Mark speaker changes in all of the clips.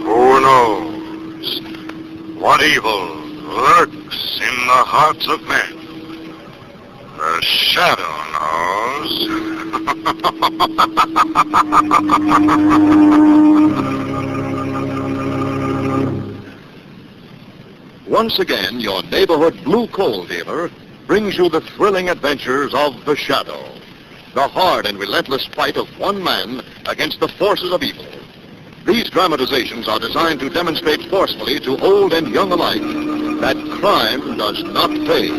Speaker 1: Who knows what evil lurks in the hearts of men? The shadow knows.
Speaker 2: Once again, your neighborhood blue coal dealer brings you the thrilling adventures of The Shadow, the hard and relentless fight of one man against the forces of evil. These dramatizations are designed to demonstrate forcefully to old and young alike that crime does not pay.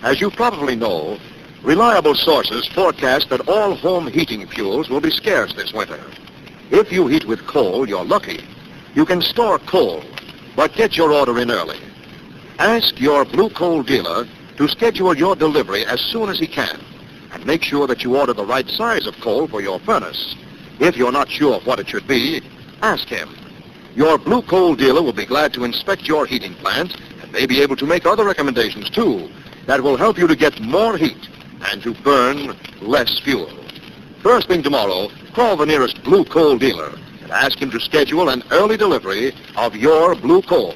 Speaker 2: As you probably know, reliable sources forecast that all home heating fuels will be scarce this winter. If you heat with coal, you're lucky. You can store coal, but get your order in early. Ask your blue coal dealer to schedule your delivery as soon as he can, and make sure that you order the right size of coal for your furnace. If you're not sure of what it should be, ask him. Your blue coal dealer will be glad to inspect your heating plant and may be able to make other recommendations, too, that will help you to get more heat and to burn less fuel. First thing tomorrow, call the nearest blue coal dealer and ask him to schedule an early delivery of your blue coal.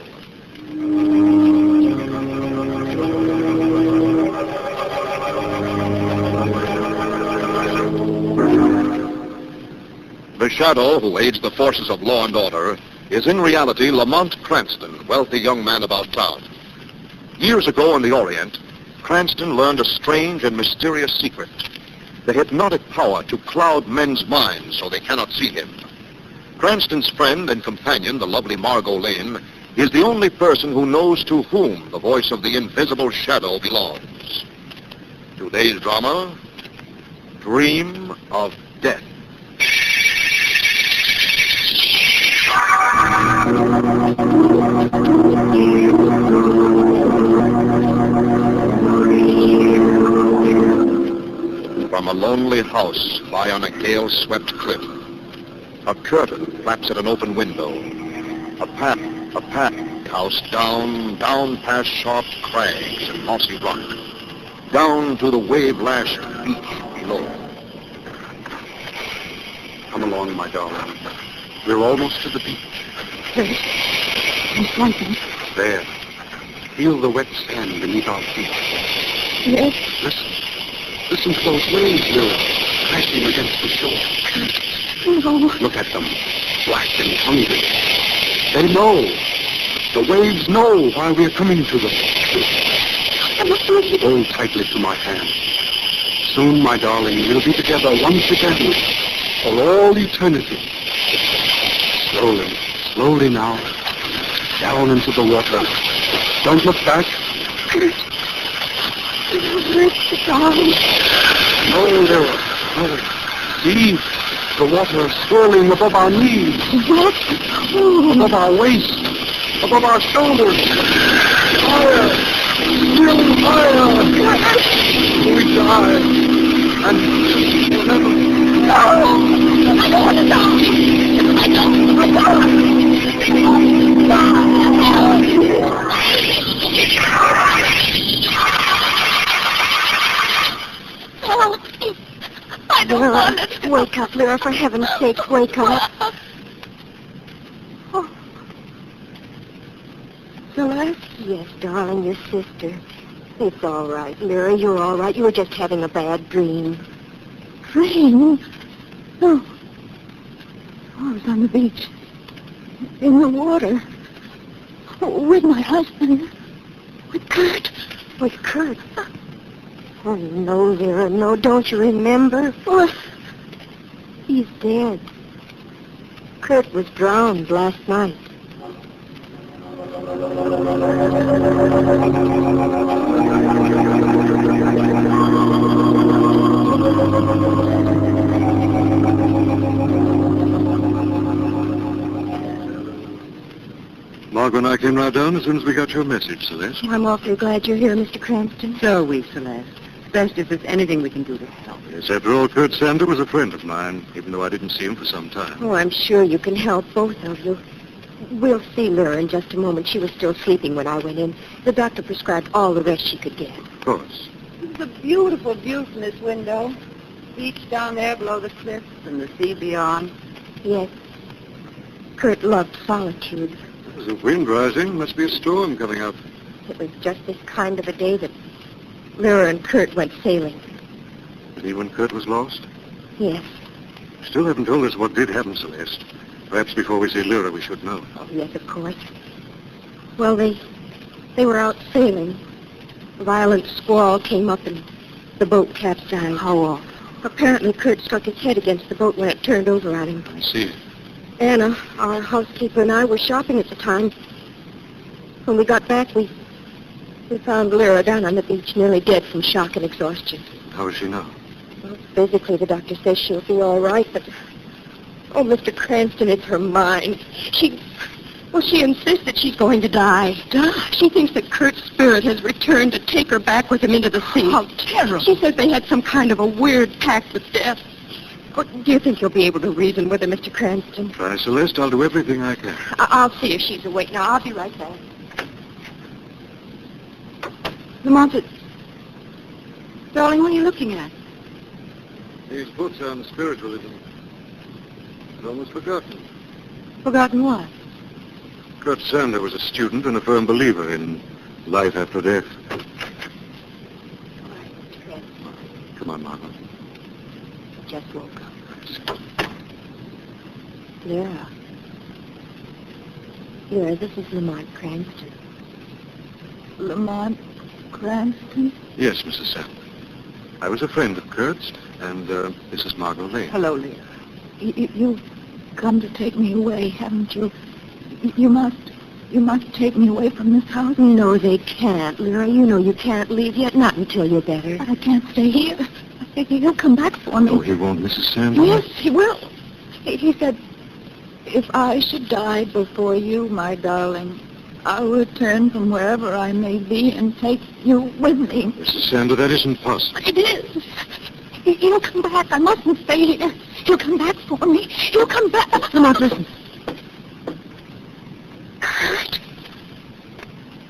Speaker 2: The Shadow, who aids the forces of law and order, is in reality Lamont Cranston, wealthy young man about town. Years ago in the Orient, Cranston learned a strange and mysterious secret, the hypnotic power to cloud men's minds so they cannot see him. Cranston's friend and companion, the lovely Margo Lane, is the only person who knows to whom the voice of the invisible Shadow belongs. Today's drama, Dream of Death. From a lonely house lie on a gale-swept cliff. A curtain flaps at an open window. A path house down past sharp crags and mossy rock, down to the wave-lashed beach below. Come along, my darling. We're almost to the beach.
Speaker 3: Yes. I'm frightened.
Speaker 2: There. Feel the wet sand beneath our feet.
Speaker 3: Yes.
Speaker 2: Listen to those waves, Lily, crashing against the shore.
Speaker 3: No.
Speaker 2: Look at them, black and hungry. They know. The waves know why we're coming to them.
Speaker 3: I'm afraid.
Speaker 2: Hold tightly to my hand. Soon, my darling, we'll be together once again for all eternity. Slowly now, down into the water. Don't look back.
Speaker 3: Darling.
Speaker 2: No, Lyra, no. See, the water swirling above our knees.
Speaker 3: What? Oh.
Speaker 2: Above our waist. Above our shoulders. Higher. Still higher. We die. And we'll never...
Speaker 3: No! I don't want to die! I don't want to.
Speaker 4: Wake up, Lyra, for heaven's sake, wake up. Oh.
Speaker 3: Celeste?
Speaker 4: Yes, darling, your sister. It's all right, Lyra, you're all right. You were just having a bad dream.
Speaker 3: Dream? Oh. I was on the beach. In the water. With my husband. With Kurt.
Speaker 4: With Kurt? Oh, no, Lyra, no. Don't you remember?
Speaker 3: What?
Speaker 4: He's dead. Kurt was drowned last night.
Speaker 2: Margo and I came right down as soon as we got your message, Celeste.
Speaker 4: I'm awfully glad you're here, Mr. Cranston.
Speaker 3: So are we, Celeste. Best if there's anything we can do to help.
Speaker 2: Yes, after all, Kurt Sander was a friend of mine, even though I didn't see him for some time.
Speaker 4: Oh, I'm sure you can help, both of you. We'll see Lyra in just a moment. She was still sleeping when I went in. The doctor prescribed all the rest she could get.
Speaker 2: course.
Speaker 3: There's a beautiful view from this window. Beach down there below the cliffs and the sea beyond.
Speaker 4: Yes. Kurt loved solitude.
Speaker 2: There's a wind rising. Must be a storm coming up.
Speaker 4: It was just this kind of a day that Lyra and Kurt went sailing.
Speaker 2: Maybe when Kurt was lost?
Speaker 4: Yes.
Speaker 2: Still haven't told us what did happen, Celeste. Perhaps before we see Lyra, we should know.
Speaker 4: Oh, yes, of course. Well, they were out sailing. A violent squall came up and the boat capsized.
Speaker 3: How awful.
Speaker 4: Apparently, Kurt struck his head against the boat when it turned over on him.
Speaker 2: I see.
Speaker 4: Anna, our housekeeper, and I were shopping at the time. When we got back, we found Lyra down on the beach, nearly dead from shock and exhaustion.
Speaker 2: How is she now?
Speaker 4: Well, physically, the doctor says she'll be all right, but... Oh, Mr. Cranston, it's her mind. She insists that she's going to die. Die? She thinks that Kurt's spirit has returned to take her back with him into the sea.
Speaker 3: How terrible.
Speaker 4: She says they had some kind of a weird pact with death. Oh, do you think you'll be able to reason with her, Mr. Cranston?
Speaker 2: Try, Celeste. I'll do everything I can.
Speaker 4: I'll see if she's awake now. I'll be right back.
Speaker 3: Lamont, darling, what are you looking at?
Speaker 2: These books on spiritualism. I'd almost forgotten.
Speaker 3: Forgotten what?
Speaker 2: Kurt Sander was a student and a firm believer in life after death. Come on, Margo.
Speaker 4: Just woke up. Lyra. Lyra, this is Lamont Cranston.
Speaker 3: Lamont Cranston?
Speaker 2: Yes, Mrs. Sander. I was a friend of Kurt's, and this is Margo Lane.
Speaker 3: Hello, Lyra. You've come to take me away, haven't you? You must take me away from this house.
Speaker 4: No, they can't, Lyra. You know you can't leave yet, not until you're better.
Speaker 3: But I can't stay here. He'll come back for me.
Speaker 2: No, he won't, Mrs. Sander.
Speaker 3: Yes, he will. He said, if I should die before you, my darling, I'll return from wherever I may be and take you with me.
Speaker 2: Mrs. Sander, that isn't possible.
Speaker 3: It is. He'll come back. I mustn't stay here. He'll come back for me. He'll come back.
Speaker 4: Lamont, listen.
Speaker 3: Kurt?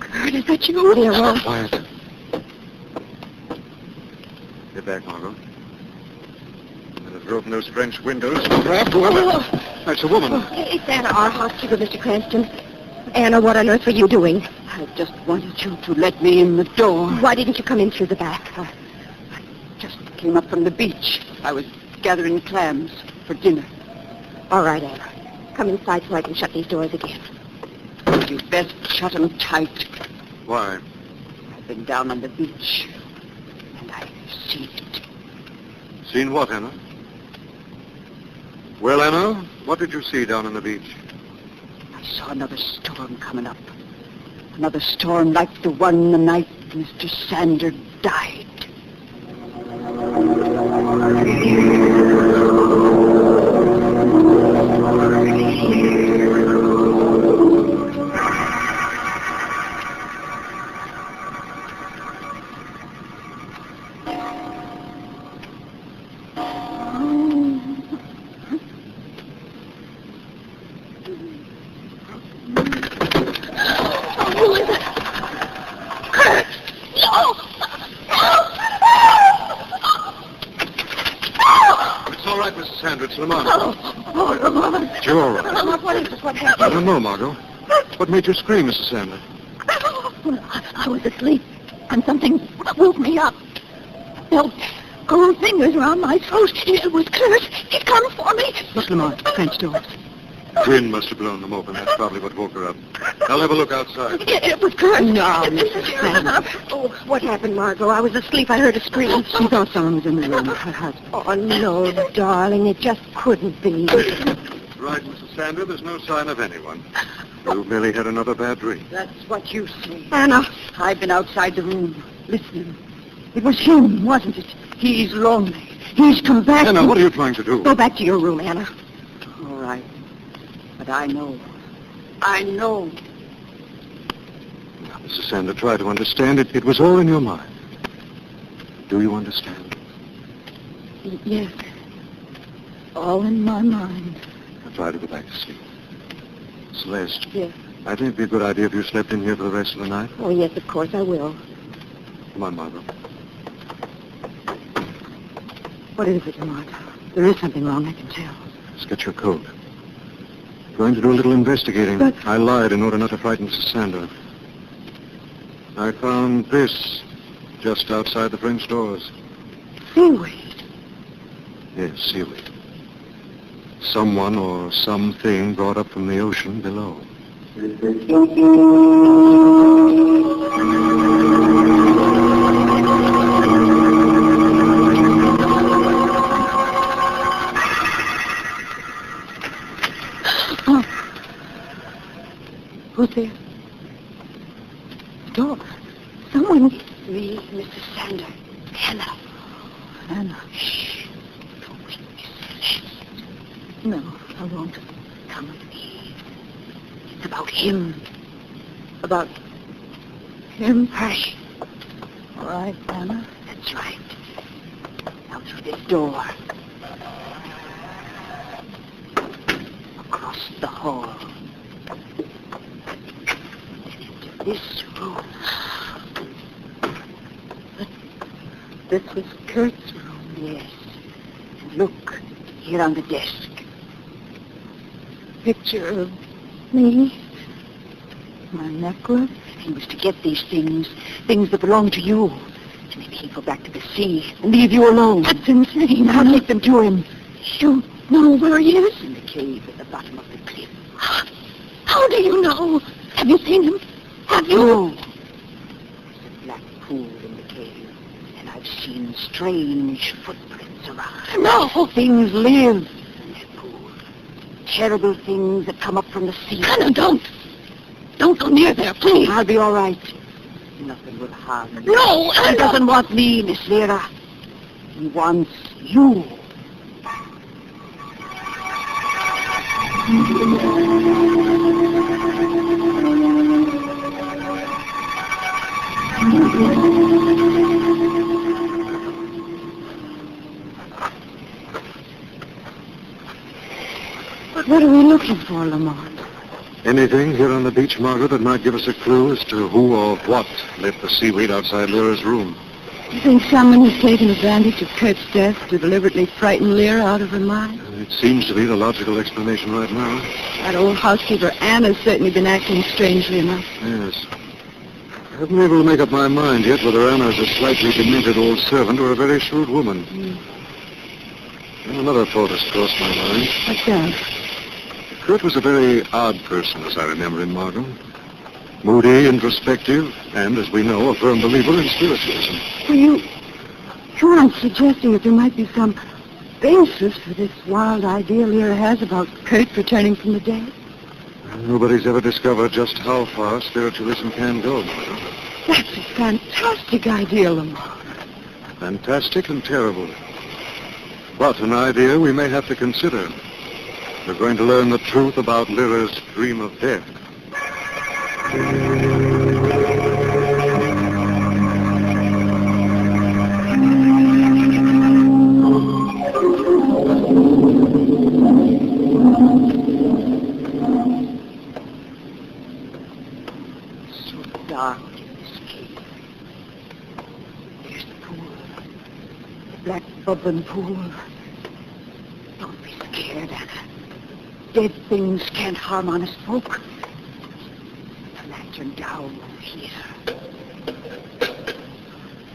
Speaker 3: Kurt, is that you?
Speaker 4: Lyra.
Speaker 2: Quiet. Get back, Margo. Let her open those French windows. Grab whoever. That's a woman.
Speaker 4: It's Anna, our housekeeper, Mr. Cranston. Anna, what on earth were you doing?
Speaker 3: I just wanted you to let me in the door.
Speaker 4: Why didn't you come in through the back?
Speaker 3: I just came up from the beach. I was gathering clams for dinner.
Speaker 4: All right, Anna. Come inside so I can shut these doors again.
Speaker 3: You'd best shut them tight.
Speaker 2: Why?
Speaker 3: I've been down on the beach, and I've seen it.
Speaker 2: Seen what, Anna? Well, Anna, what did you see down on the beach?
Speaker 3: I saw another storm coming up. Another storm like the one the night Mr. Sander died.
Speaker 2: It's Lamont.
Speaker 3: Oh, Lamont.
Speaker 2: You're all right.
Speaker 4: Lamont, what is it? What
Speaker 2: I
Speaker 4: happened?
Speaker 2: don't know, Margo. What made you scream, Mrs. Sander?
Speaker 3: I was asleep, and something woke me up. Felt cold fingers around my throat. It was Kurt. He'd come for me. Look, Lamont, French doors.
Speaker 2: Wind must have blown them open. That's probably what woke her up. I'll have a look outside.
Speaker 3: It was Kurt. No,
Speaker 4: Mrs. Sander. Oh, what happened, Margo? I was asleep. I heard a scream.
Speaker 3: She thought someone was in the room. Her husband.
Speaker 4: Oh, no, darling. It just couldn't be.
Speaker 2: Right, Mrs. Sander, there's no sign of anyone. You merely had another bad dream.
Speaker 3: That's what you say.
Speaker 4: Anna.
Speaker 3: I've been outside the room, listening. It was him, wasn't it? He's lonely. He's come back.
Speaker 2: Anna, what are you trying to do?
Speaker 4: Go back to your room, Anna.
Speaker 3: All right. But I know. I know.
Speaker 2: Now, Mrs. Sander, try to understand it. It was all in your mind. Do you understand?
Speaker 3: Yes. All in my mind.
Speaker 2: Now try to go back to sleep. Celeste.
Speaker 4: Yes.
Speaker 2: I think it'd be a good idea if you slept in here for the rest of the night.
Speaker 4: Oh, yes, of course I will.
Speaker 2: Come on, Margo.
Speaker 3: What is it, Lamont? There is something wrong, I can tell.
Speaker 2: Let's get your coat. Going to do a little investigating.
Speaker 3: But-
Speaker 2: I lied in order not to frighten Mrs. Sander. I found this just outside the French doors.
Speaker 3: Seaweed.
Speaker 2: Yes, seaweed. Someone or something brought up from the ocean below.
Speaker 3: Who's there? Door. Someone. Me, Mrs. Sander. Hannah. Hannah. Shh. Don't wake Miss. No, I won't. Come with me. It's about him. About him? Hush. All right, Hannah. That's right. Now through this door. Across the hall. This room. This was Kurt's room, yes. And look, here on the desk. Picture of me. My necklace. He was to get these things that belong to you. And maybe he'd go back to the sea and leave you alone. That's insane. Now take them to him. You know where he is? In the cave at the bottom of the cliff. How do you know? Have you seen him? Have you? No. There's a black pool in the cave, and I've seen strange footprints around. No! Things live in that pool. Terrible things that come up from the sea. Hannah, don't! Don't go near there, please. I'll be all right. Nothing will harm you. No, Hannah! He doesn't want me, Miss Vera. He wants you. But what are we looking for, Lamont?
Speaker 2: Anything here on the beach, Margaret, that might give us a clue as to who or what lit the seaweed outside Lyra's room?
Speaker 3: You think someone has taken advantage of Kurt's death to deliberately frighten Lyra out of her mind?
Speaker 2: It seems to be the logical explanation right now.
Speaker 3: That old housekeeper Anne has certainly been acting strangely enough.
Speaker 2: Yes. I haven't been able to make up my mind yet whether Anna is a slightly demented old servant or a very shrewd woman. And another thought has crossed my mind.
Speaker 3: What's that?
Speaker 2: Kurt was a very odd person, as I remember him, Margot. Moody, introspective, and, as we know, a firm believer in spiritualism.
Speaker 3: Well, you aren't suggesting that there might be some basis for this wild idea Lyra has about Kurt returning from the dead?
Speaker 2: Nobody's ever discovered just how far spiritualism can go, Margot.
Speaker 3: That's a fantastic idea, Lamont.
Speaker 2: Fantastic and terrible. But an idea we may have to consider. We're going to learn the truth about Lyra's dream of death.
Speaker 3: So dark in this cave. There's the pool. The black bubbling pool. Don't be scared, Anna. Dead things can't harm honest folk. The lantern down here.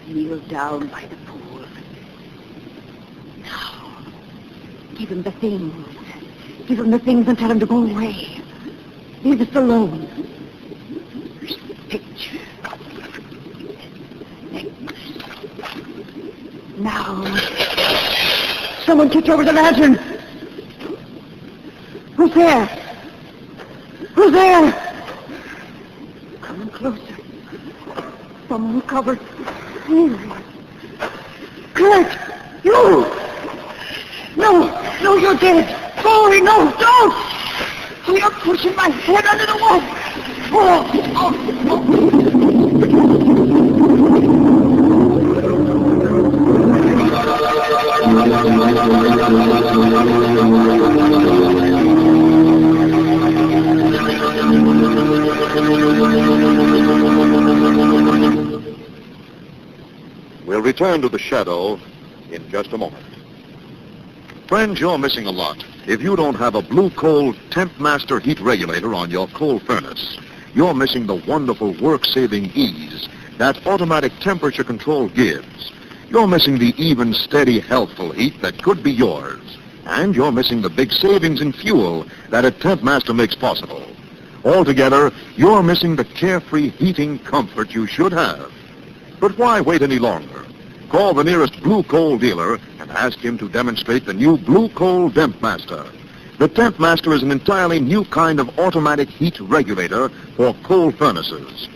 Speaker 3: Kneel down by the pool. Now, give him the things. Give him the things and tell him to go away. Leave us alone. There's the picture. Necklace. Now, someone kicked over the lantern. Who's there? Who's there? Coming closer. Someone covered. Kurt! You! No, you're dead. Go away, no, don't! Oh, you're pushing my head under the wall.
Speaker 2: We'll return to the shadow in just a moment. Friends, you're missing a lot if you don't have a Blue Coal Temp Master heat regulator on your coal furnace. You're missing the wonderful work-saving ease that automatic temperature control gives. You're missing the even, steady, healthful heat that could be yours. And you're missing the big savings in fuel that a Temp Master makes possible. Altogether, you're missing the carefree heating comfort you should have. But why wait any longer? Call the nearest Blue Coal dealer and ask him to demonstrate the new Blue Coal Temp Master. The Temp Master is an entirely new kind of automatic heat regulator for coal furnaces.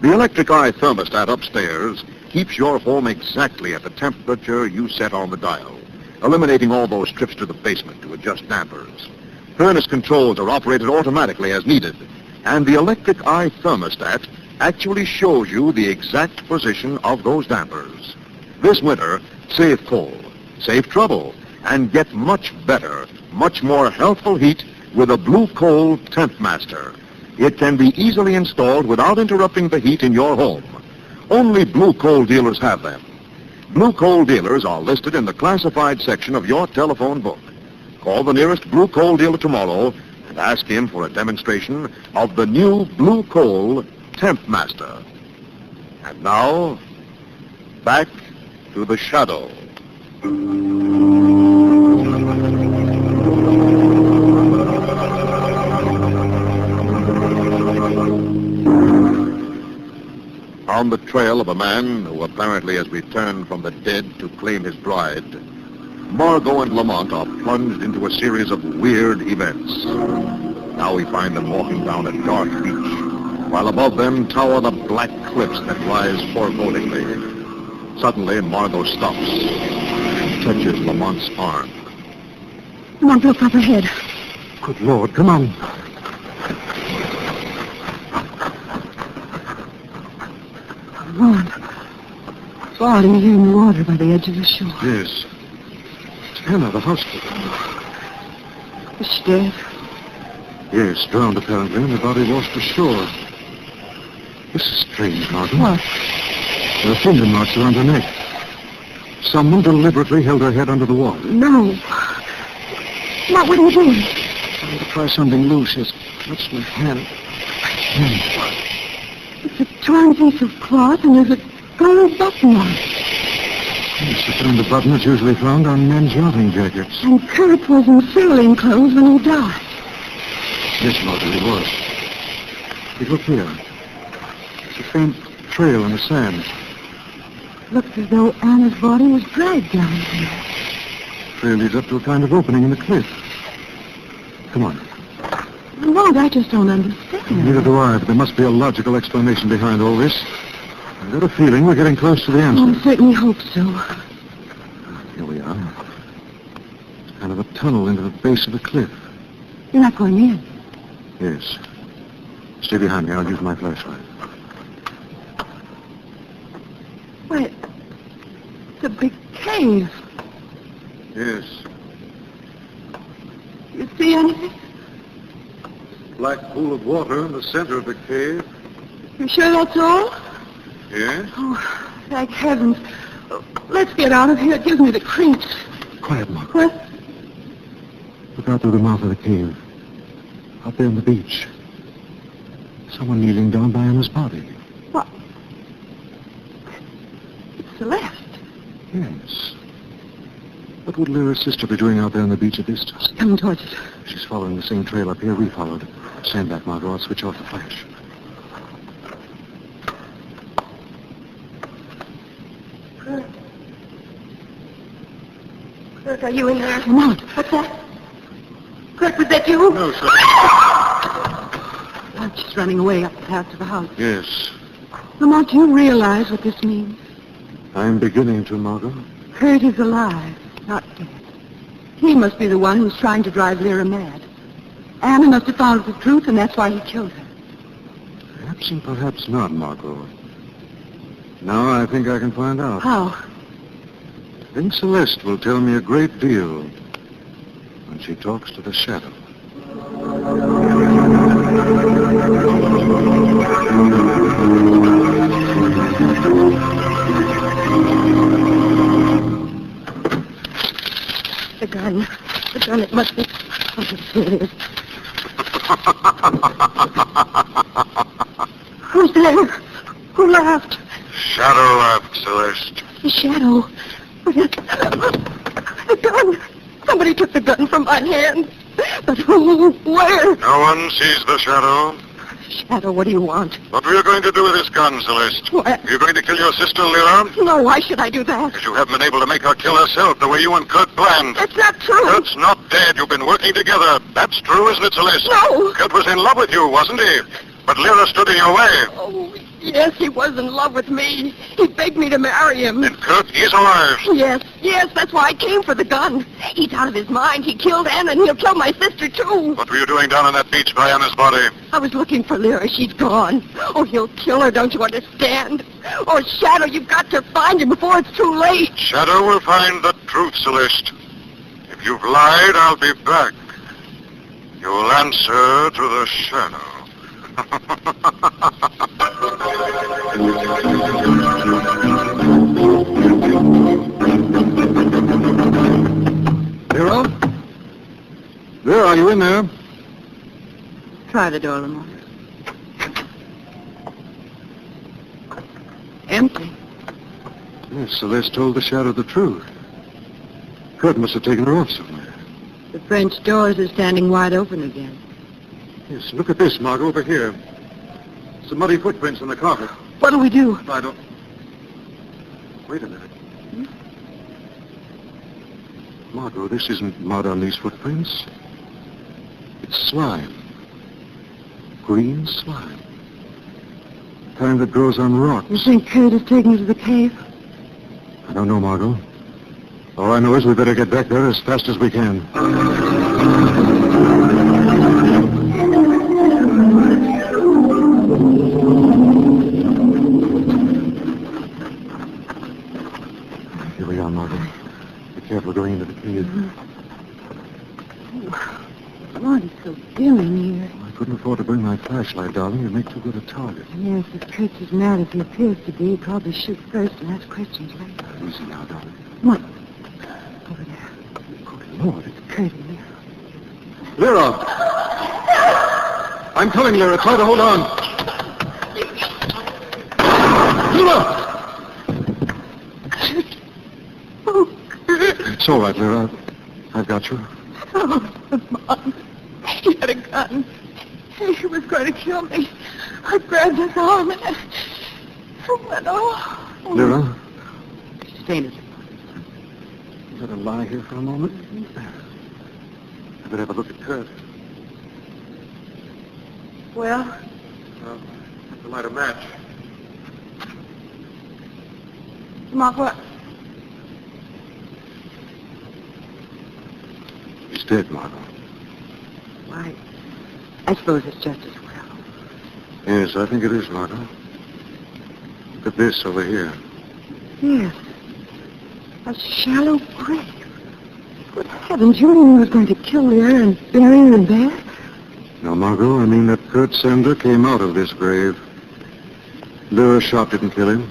Speaker 2: The electric eye thermostat upstairs keeps your home exactly at the temperature you set on the dial, eliminating all those trips to the basement to adjust dampers. Furnace controls are operated automatically as needed, and the electric eye thermostat actually shows you the exact position of those dampers. This winter, save coal, save trouble, and get much better, much more healthful heat with a Blue Coal Temp Master. It can be easily installed without interrupting the heat in your home. Only Blue Coal dealers have them. Blue Coal dealers are listed in the classified section of your telephone book. Call the nearest Blue Coal dealer tomorrow and ask him for a demonstration of the new Blue Coal Temp Master. And now, back to the shadow. On the trail of a man who apparently has returned from the dead to claim his bride, Margo and Lamont are plunged into a series of weird events. Now we find them walking down a dark beach, while above them tower the black cliffs that rise forebodingly. Suddenly, Margo stops and touches Lamont's arm.
Speaker 3: Lamont, look up ahead.
Speaker 2: Good Lord, come on.
Speaker 3: Lamont, falling here in the water by the edge of the shore.
Speaker 2: Yes. It's Hannah, the housekeeper.
Speaker 3: Is she dead?
Speaker 2: Yes, drowned apparently, and the body washed ashore. This is strange, Margo.
Speaker 3: What?
Speaker 2: There are finger marks around her neck. Someone deliberately held her head under the water.
Speaker 3: No. What are you doing?
Speaker 2: Trying to try something loose. It's touched my hand.
Speaker 3: It's a torn piece of cloth and there's a gold button on it.
Speaker 2: It's the kind of button that's usually found on men's yachting jackets.
Speaker 3: And Kurt was in sailing clothes when he died.
Speaker 2: Yes, Margo, he was. Hey, look here. It's a faint trail in the sand.
Speaker 3: Looks as though Anna's body was dragged down here.
Speaker 2: Trail leads up to a kind of opening in the cliff. Come on.
Speaker 3: Lamont, I just don't understand.
Speaker 2: Neither do I, but there must be a logical explanation behind all this. I've got a feeling we're getting close to the answer.
Speaker 3: I certainly hope so.
Speaker 2: Here we are. It's kind of a tunnel into the base of the cliff.
Speaker 3: You're not going in?
Speaker 2: Yes. Stay behind me. I'll use my flashlight.
Speaker 3: Why, it's a big cave.
Speaker 2: Yes.
Speaker 3: You see anything?
Speaker 2: Black pool of water in the center of the cave.
Speaker 3: You sure that's all?
Speaker 2: Yes.
Speaker 3: Oh, thank heavens. Let's get out of here. It gives me the creeps.
Speaker 2: Quiet, Margo.
Speaker 3: What?
Speaker 2: Look out through the mouth of the cave. Out there on the beach. Someone kneeling down by Anna's body.
Speaker 3: What? It's Celeste.
Speaker 2: Yes. What would Lyra's sister be doing out there on the beach at this time?
Speaker 3: She's coming towards us.
Speaker 2: She's following the same trail up here we followed. Stand back, Margo. I'll switch off the flash.
Speaker 4: Kurt, are you in there?
Speaker 3: Lamont.
Speaker 4: What's that? Kurt, was that you?
Speaker 2: No, sir.
Speaker 3: I'm just running away up the path to the house.
Speaker 2: Yes.
Speaker 3: Lamont, do you realize what this means?
Speaker 2: I'm beginning to, Margo.
Speaker 3: Kurt is alive, not dead. He must be the one who's trying to drive Lyra mad. Anna must have found out the truth, and that's why he killed her.
Speaker 2: Perhaps and perhaps not, Margo. Now I think I can find out.
Speaker 3: How?
Speaker 2: I think Celeste will tell me a great deal when she talks to the shadow.
Speaker 4: gun. The gun, it must be... Oh, here it is. Who's there? Who laughed?
Speaker 1: Shadow laughed, Celeste.
Speaker 4: The shadow. The gun. Somebody took the gun from my hand. But who? Where?
Speaker 1: No one sees the shadow.
Speaker 4: Shadow, what do you want?
Speaker 1: What were you going to do with this gun, Celeste?
Speaker 4: What?
Speaker 1: You're going to kill your sister, Lyra?
Speaker 4: No, why should I do that?
Speaker 1: Because you haven't been able to make her kill herself the way you and Kurt planned.
Speaker 4: That's not true.
Speaker 1: Kurt's not dead. You've been working together. That's true, isn't it, Celeste?
Speaker 4: No.
Speaker 1: Kurt was in love with you, wasn't he? But Lyra stood in your way.
Speaker 4: Oh, yes, he was in love with me. He begged me to marry him.
Speaker 1: And Kurt is alive.
Speaker 4: Yes, that's why I came for the gun. He's out of his mind. He killed Anna, and he'll kill my sister, too.
Speaker 1: What were you doing down on that beach by Anna's body?
Speaker 4: I was looking for Lyra. She's gone. Oh, he'll kill her, don't you understand? Oh, Shadow, you've got to find him before it's too late.
Speaker 1: Shadow will find the truth, Celeste. If you've lied, I'll be back. You'll answer to the shadow.
Speaker 2: Lyra? Lyra, are you in there?
Speaker 3: Try the door, Lamont. Empty.
Speaker 2: Yes, Celeste told the shadow the truth. Kurt must have taken her off somewhere.
Speaker 3: The French doors are standing wide open again.
Speaker 2: Yes, look at this, Margo, over here. Some muddy footprints on the carpet.
Speaker 3: What'll we do?
Speaker 2: I don't... Wait a minute. Margo, this isn't mud on these footprints. It's slime. Green slime. Kind that grows on rocks.
Speaker 3: You think Kurt has taken us to the cave?
Speaker 2: I don't know, Margo. All I know is we better get back there as fast as we can. Here we are, Margo. Be careful going into the cave.
Speaker 3: Lord, it's so dim in here.
Speaker 2: I couldn't afford to bring my flashlight, darling. You'd make too good a target.
Speaker 3: Yes, if Kurt's as mad as he appears to be, he'd probably shoot first and ask questions later.
Speaker 2: Easy now, darling.
Speaker 3: What? Over there.
Speaker 2: Good Lord, it's
Speaker 3: Kurt in there.
Speaker 2: Lyra! I'm coming, Lyra. Try to hold on. Lyra!
Speaker 3: Oh, Kurt.
Speaker 2: It's all right, Lyra. I've got you.
Speaker 3: Oh, Mom. He had a gun. He was going to kill me. I grabbed his arm and I went off.
Speaker 2: Lyra?
Speaker 3: She's fainted.
Speaker 2: You better lie here for a moment. I better have a look at Kurt.
Speaker 3: Well?
Speaker 2: I have to light a match.
Speaker 3: Mom, what?
Speaker 2: He's dead, Margo.
Speaker 3: Why, I suppose it's just as well.
Speaker 2: Yes, I think it is, Margo. Look at this over here.
Speaker 3: Yes. A shallow grave. Good heavens, you knew he was going to kill her and bury her in there?
Speaker 2: No, Margo, I mean that Kurt Sender came out of this grave. Lyra's shot didn't kill him.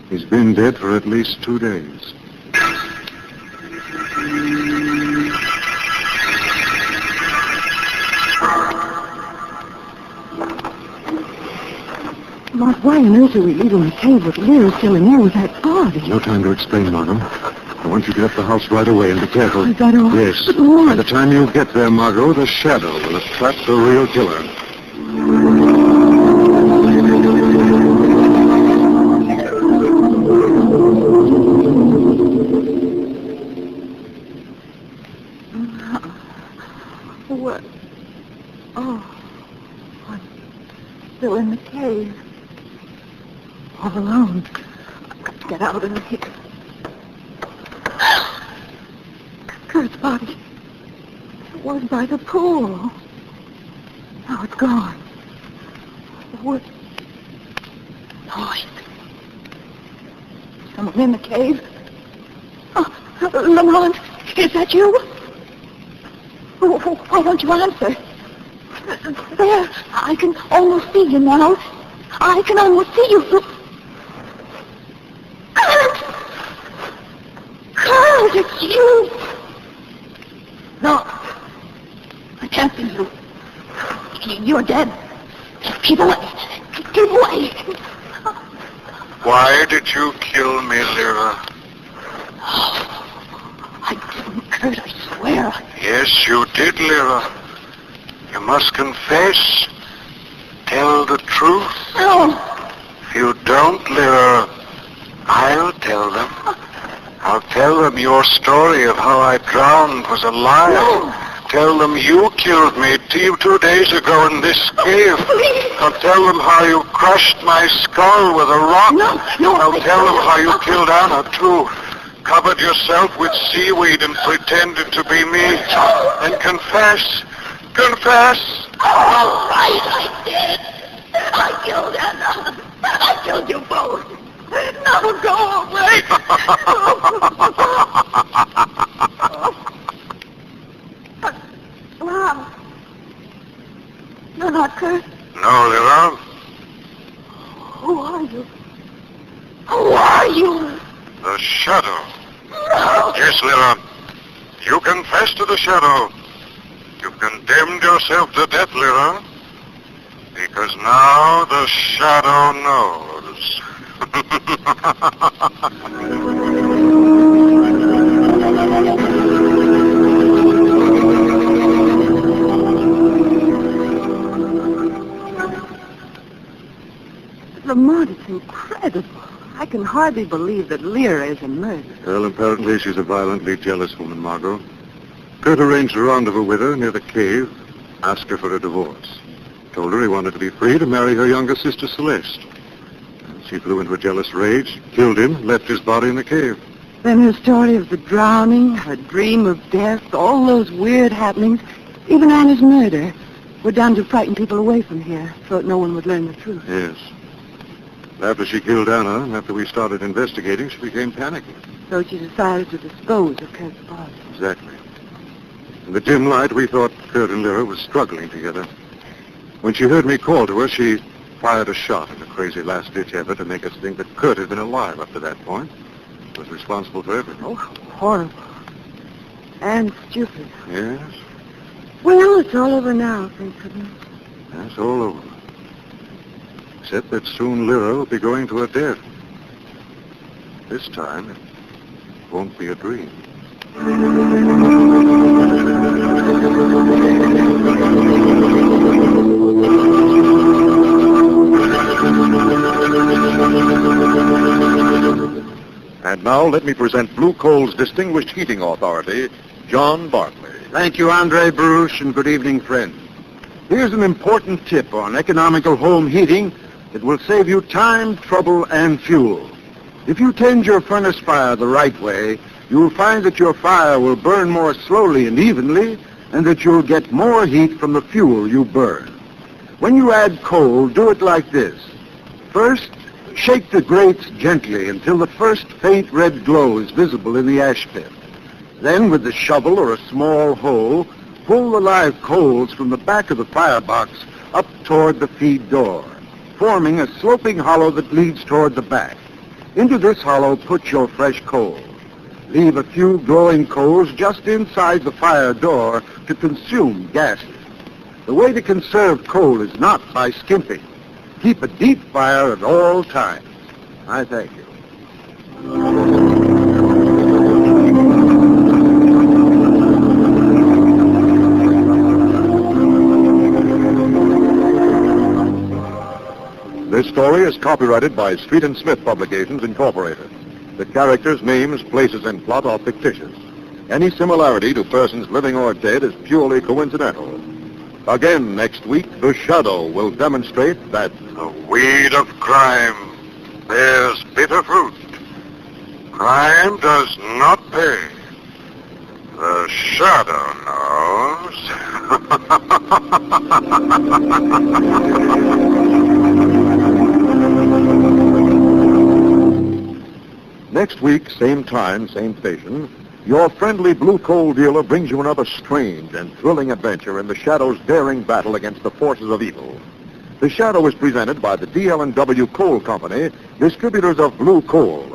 Speaker 2: He's been dead for at least 2 days.
Speaker 3: Mark, why on earth are we leaving the cave with Lyra still in there with that body?
Speaker 2: No time to explain, Margo. I want you to get up the house right away and be careful.
Speaker 3: Is that all?
Speaker 2: Yes.
Speaker 3: But Lord.
Speaker 2: By the time you get there, Margo, the shadow will have trapped the real killer.
Speaker 3: What? Oh, I'm still in the cave. All alone. I've got to get out of here. Kurt's body. It was by the pool. Now it's gone. What? Noise. Someone in the cave. Oh, Lamont, is that you? Why don't you answer? There, I can almost see you now. I can almost see you. Kurt! Kurt, it's you! can't be you. You're dead. Keep away. Keep away.
Speaker 1: Why did you kill me, Lyra?
Speaker 3: I didn't, Kurt, I swear.
Speaker 1: Yes, you did, Lyra. You must confess. Tell the truth.
Speaker 3: No.
Speaker 1: If you don't, Lyra, I'll tell them. I'll tell them your story of how I drowned was a lie.
Speaker 3: No.
Speaker 1: Tell them you killed me 2 days ago in this cave.
Speaker 3: Please.
Speaker 1: I'll tell them how you crushed my skull with a rock.
Speaker 3: No,
Speaker 1: I'll tell them how you killed Anna, too. Covered yourself with seaweed and pretended to be me. And confess. Confess.
Speaker 3: All right, I did. I killed Anna. I killed you both. Now go away. Mom. You're not Kurt.
Speaker 1: No, Lyra.
Speaker 3: Who are you? Who are you?
Speaker 1: The shadow.
Speaker 3: No.
Speaker 1: Yes, Lyra. You confess to the shadow. You've condemned yourself to death, Lyra. Because now the shadow knows.
Speaker 3: Lamont, it's incredible. I can hardly believe that Lyra is a murderer.
Speaker 2: Well, apparently she's a violently jealous woman, Margot. Kurt arranged a rendezvous with her near the cave, asked her for a divorce. Told her he wanted to be free to marry her younger sister, Celeste. She flew into a jealous rage, killed him, left his body in the cave.
Speaker 3: Then her story of the drowning, her dream of death, all those weird happenings, even Anna's murder, were done to frighten people away from here so that no one would learn the truth.
Speaker 2: Yes. After she killed Anna, and after we started investigating, she became panicky.
Speaker 3: So she decided to dispose of Kurt's body.
Speaker 2: Exactly. In the dim light, we thought Kurt and Lyra were struggling together. When she heard me call to her, she fired a shot in a crazy last-ditch effort to make us think that Kurt had been alive up to that point. Was responsible for everything.
Speaker 3: Oh, horrible. And stupid.
Speaker 2: Yes?
Speaker 3: Well, it's all over now, thank goodness.
Speaker 2: That's all over. Except that soon Lyra will be going to her death. This time, it won't be a dream. And now let me present Blue Coal's distinguished heating authority, John Bartley.
Speaker 5: Thank you, Andre Baruch, and good evening, friends. Here's an important tip on economical home heating that will save you time, trouble, and fuel. If you tend your furnace fire the right way, you'll find that your fire will burn more slowly and evenly, and that you'll get more heat from the fuel you burn. When you add coal, do it like this. First, shake the grates gently until the first faint red glow is visible in the ash pit. Then, with the shovel or a small hoe, pull the live coals from the back of the firebox up toward the feed door, forming a sloping hollow that leads toward the back. Into this hollow, put your fresh coal. Leave a few glowing coals just inside the fire door to consume gases. The way to conserve coal is not by skimping. Keep a deep fire at all times. I thank you.
Speaker 2: This story is copyrighted by Street and Smith Publications, Incorporated. The characters, names, places, and plot are fictitious. Any similarity to persons living or dead is purely coincidental. Again, next week, The Shadow will demonstrate that
Speaker 1: The weed of crime bears bitter fruit. Crime does not pay. The shadow knows.
Speaker 2: next week, same time, same station, your friendly Blue Coal dealer brings you another strange and thrilling adventure in the Shadow's daring battle against the forces of evil. The Shadow is presented by the DL&W Coal Company, distributors of Blue Coal.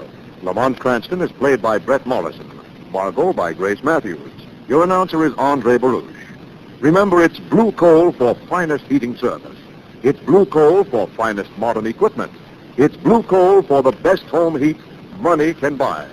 Speaker 2: Lamont Cranston is played by Brett Mollison. Margo by Grace Matthews. Your announcer is Andre Baruch. Remember, it's blue coal for finest heating service. It's blue coal for finest modern equipment. It's blue coal for the best home heat money can buy.